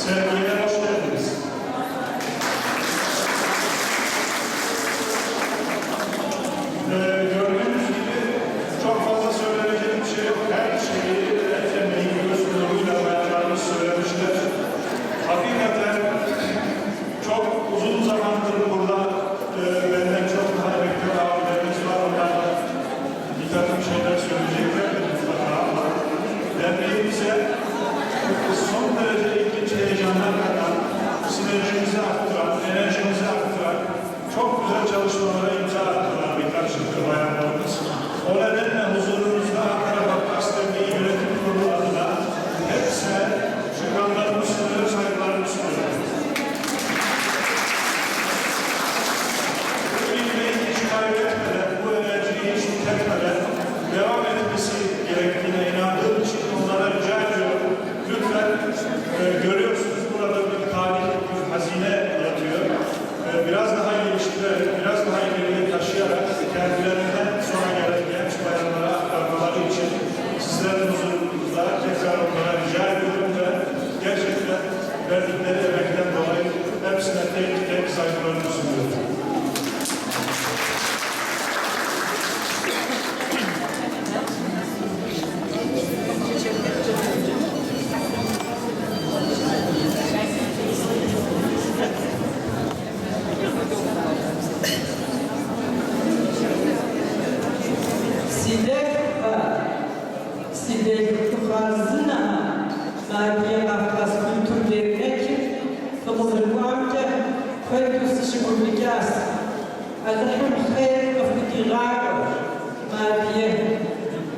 Sergiye hoş geldiniz. Gördüğünüz gibi çok fazla söylenecek bir şey yok. Her şeyi eklemeyi göz nuruyla bayanlarımız söylemişler. Hakikaten çok uzun zamandır burada benden çok daha rektör abilerimiz var. Onlar da bir takım şeyler söyleyecekler mutlaka ama derneğimize son derece ilginç heyecanlar katan, sinerjimizi arttıran, enerjimizi arttıran, çok güzel çalışmalara imza attılar birkaç yıldır bayanlarımız. O nedenle huzurunuzda Ankara Bakkas Derneği Yönetim Kurulu adına hepsine şükranlarımı sunuyor, saygılarımı sunuyorum. Bu ilmeği hiç kaybetmeden, bu enerjiyi hiç tüketmeden devam etmesi gerektiğine inandığım için onlara rica ediyorum. Lütfen görüyorsunuz burada bir tarih, bir hazine yatıyor. Biraz daha geliştirerek, biraz daha ileriye taşıyarak kendilerinden sonra gelen genç bayanlara aktarmaları için sizlerin huzurunuzda tekrar onlara rica ediyorum ve gerçekten verdikleri emekten dolayı hepsine tek saygılarımı sunuyorum.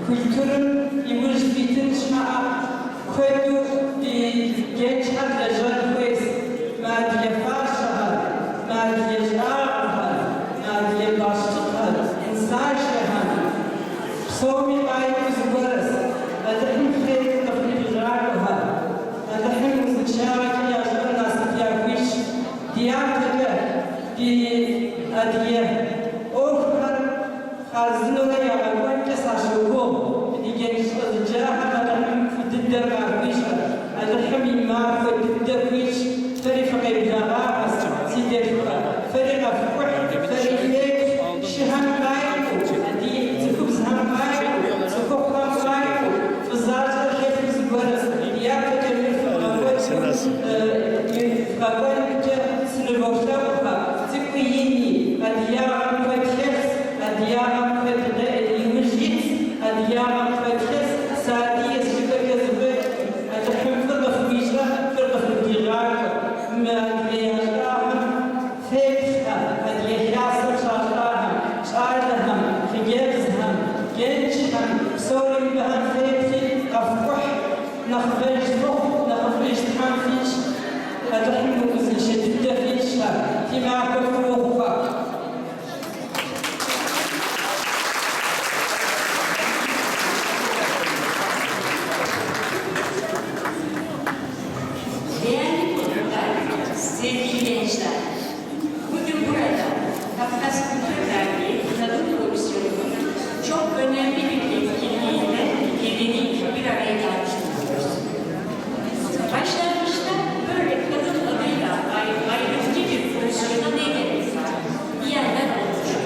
Kültürün İmrişbitin şaha koydu genç hadlejan koyuz madiye farşaha madiye şaha madiye başlıkha insan şaha soğumi ayımız varız adahim khayr kafir gâruha adahim müşâvaki yaşlar nasip yakış diyataka di adiye orkar خارزين ولا يعملون كساشوكم يجي الجراحة هذا ضد الرئيس هذا حمي ما ضد الرئيس فريق غيرنا سيدي فريق فوح فريق شهم غايب دي تكوب زهم غايب تكوب خام غايب فزارة الخير في الزبارة يا كتير في الغوات سنبوشتها تكويني الديار فتحس الديار فتحس يمشيت الديار فتحس سادية شبكة زبط الحين فرقة في بيشرة فرقة في الديار ما بيشراهم فيكها هذه حاسة شارهم شارهم خيارهم جنشهم سوري بهم فيكي قفوح نخرج فوق نخرج تحنفيش هذا الحين ممكن شديد فيش كما كفوه Sevgili gençler, bugün burada Kafkas Kültür Derneği Kadın Komisyonu'nun çok önemli bir etkinliğinde nedeniyle bir araya gelmiş bulunuyoruz. Başlangıçta böyle kadın adıyla ayrıcı bir komisyona ne gerek var diyenler olmuştur.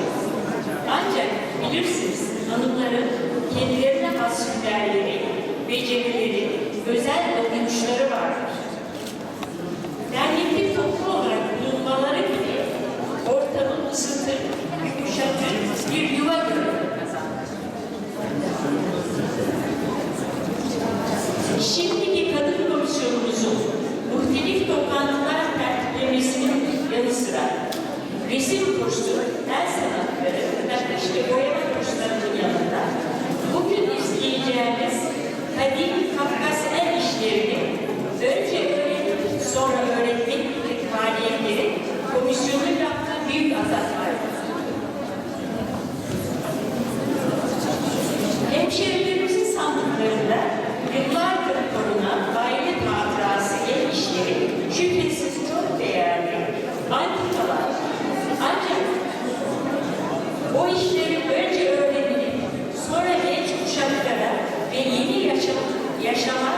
Ancak bilirsiniz hanımların kendilerine has hünerleri, becerileri, özel dokunuşları vardır. Dernekli toplu olarak bulunmaları gibi ortamı ısıtır, yumuşatır, bir yuva görür. Şimdiki kadın komisyonumuzun muhtelif toplantılar tertiplemesinin yanı sıra resim kursu, el sanatları, nakış ve boyama kurslarının yanında bugün izleyeceğimiz kadim Kafkas el işlerini önce öğrenip sonra öğretmek faaliyetleri komisyonun yaptığı büyük azat vardır. Hemşehrilerimizin sandıklarında yıllardır korunan aile hatırası el işleri şüphesiz çok değerli antikalar. Ancak o işleri önce öğrenilip sonra genç kuşaklara ve yeni yaşama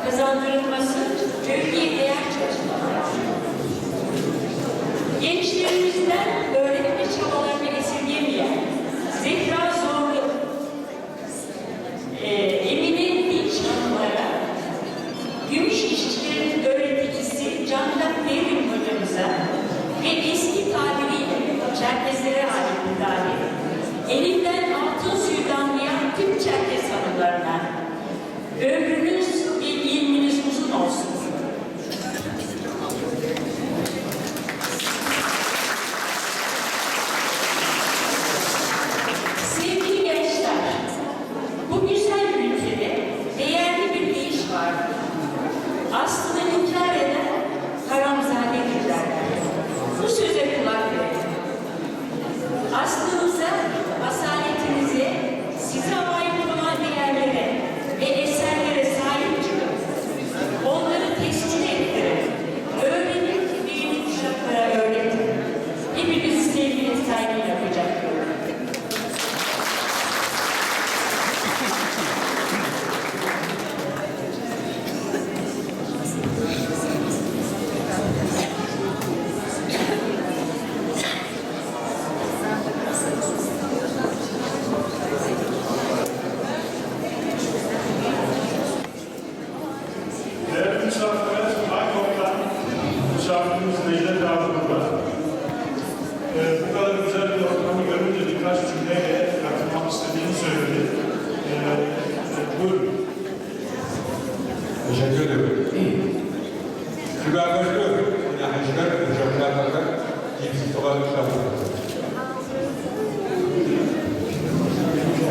kazandırılması köylüye değer çalışmalar. Gençlerimizden öğrenim ve çabalarını esirgemeyen Zehra Zorlu, Emine Dinç Hanımlara, gümüş işçilerin öğreticisi Candak Devrim hocamıza ve eski tabiriyle Çerkezlere ait bir tabir, elinden altın suyu damlayan tüm Çerkez hanımlarına ömrünüz ve ilminiz uzun olsun. Sevgili gençler, bu güzel ülkede değerli bir deyiş var. Aslını inkar eden haramzadedirler. Bu söze kulak verin. Aslınıza, asaletinize, size ait olan değerlere ve eserlere sahip çıkın. Onları tescil ettirin. Öğrenin ve yeni kuşaklara öğretin. Hepimizi sevgili saygı yapacak. Değerli misafirler, Bangkok'tan misafirimiz Necdet abi burada. Bu kadar güzel bir ortamı görünce birkaç cümleyle katılmak istediğini söyledi. Buyurun. Teşekkür ederim. Güvenlikler, yöneticiler, hocamlarla kimse kolaylıklar.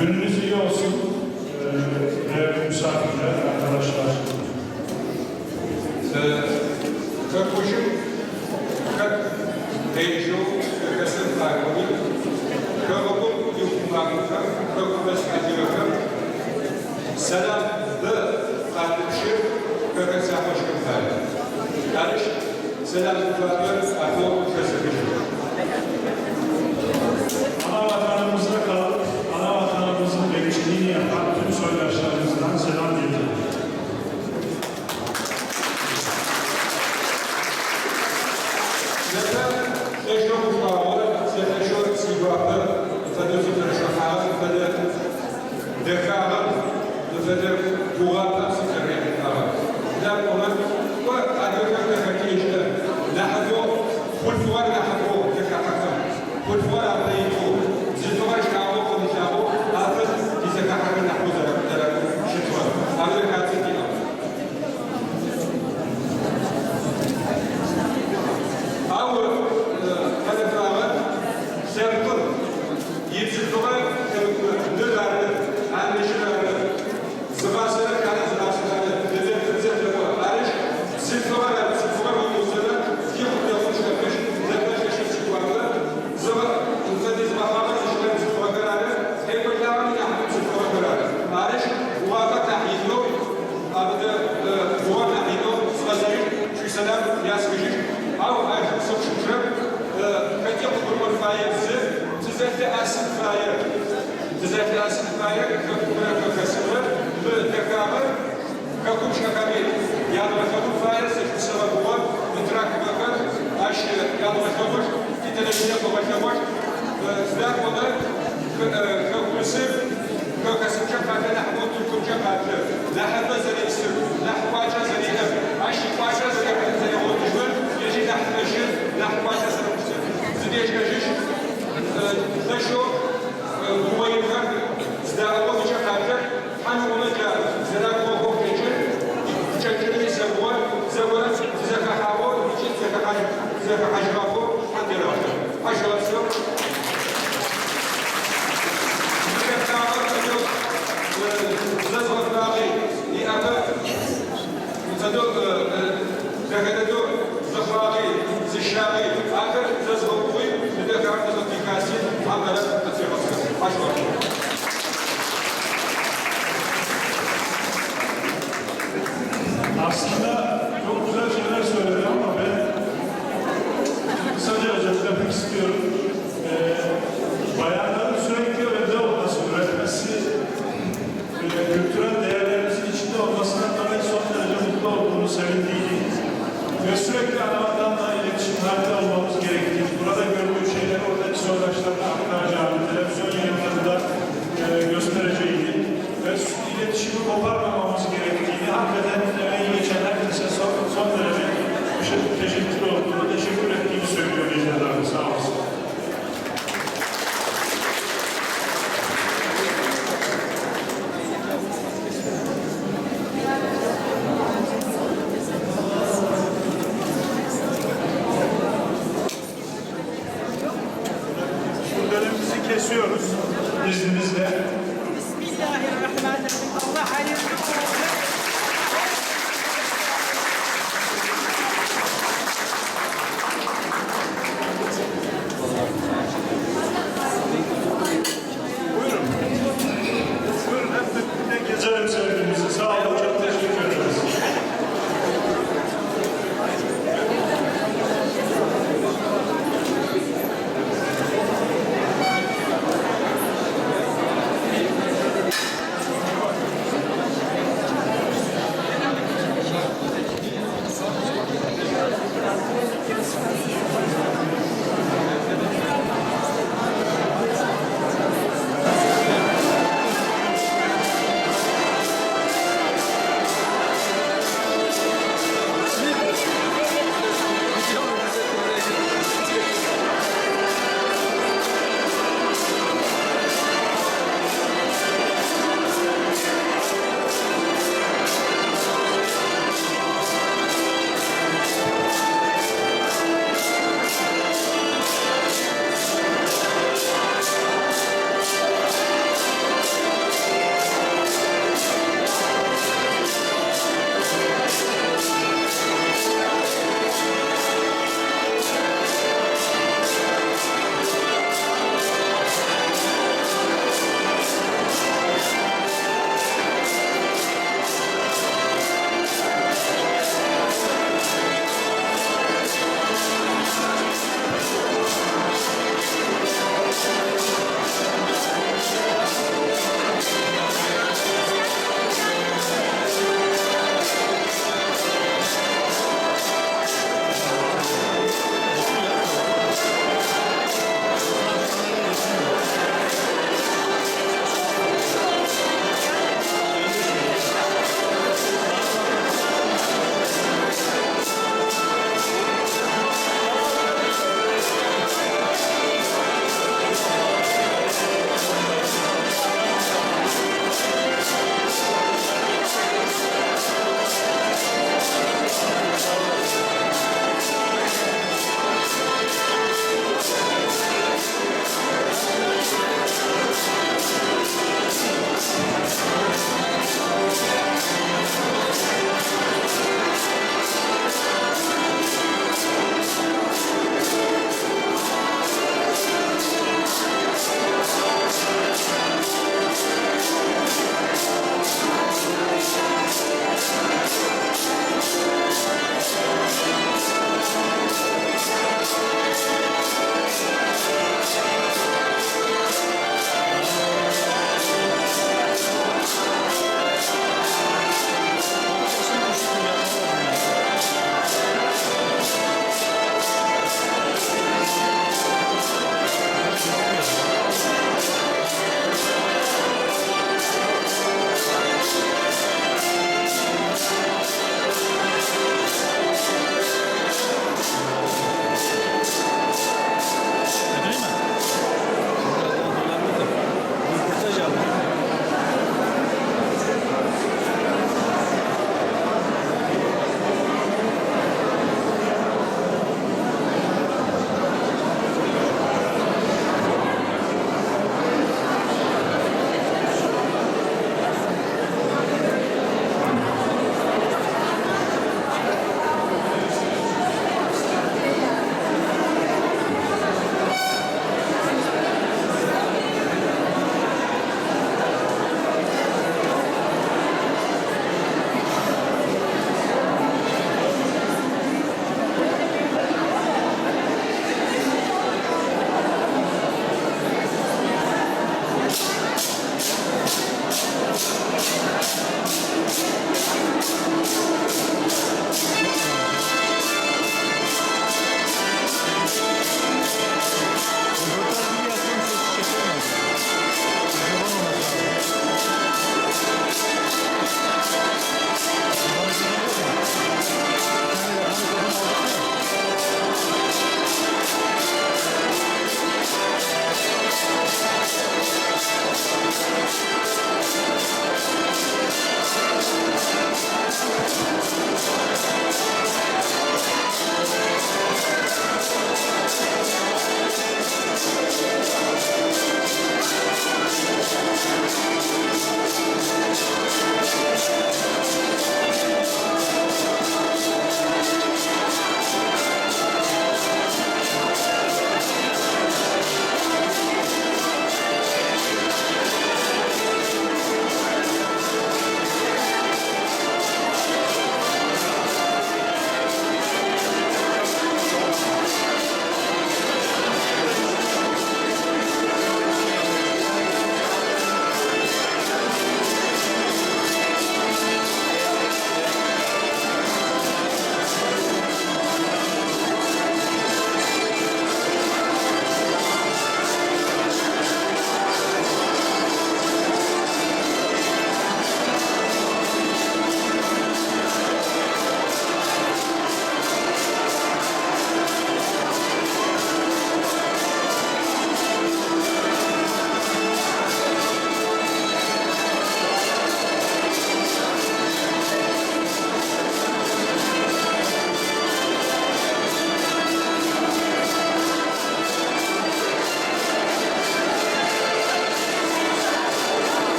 Gününüz iyi olsun. Değerli misafirler, arkadaşlar. Как учим, как değişiyor, kökesinin farkını, kökokun yukmaklıklar, kökümüz ediyorlar. Selamlı kardeşi, kökesi hoşum farkı. Yani selamlıklarla akıl kesilmiştir. Ana vatanımızda kalıp, ana vatanımızın bekçiliğini yapan tüm soydaşlarımızdan selam getirin. لا حبذا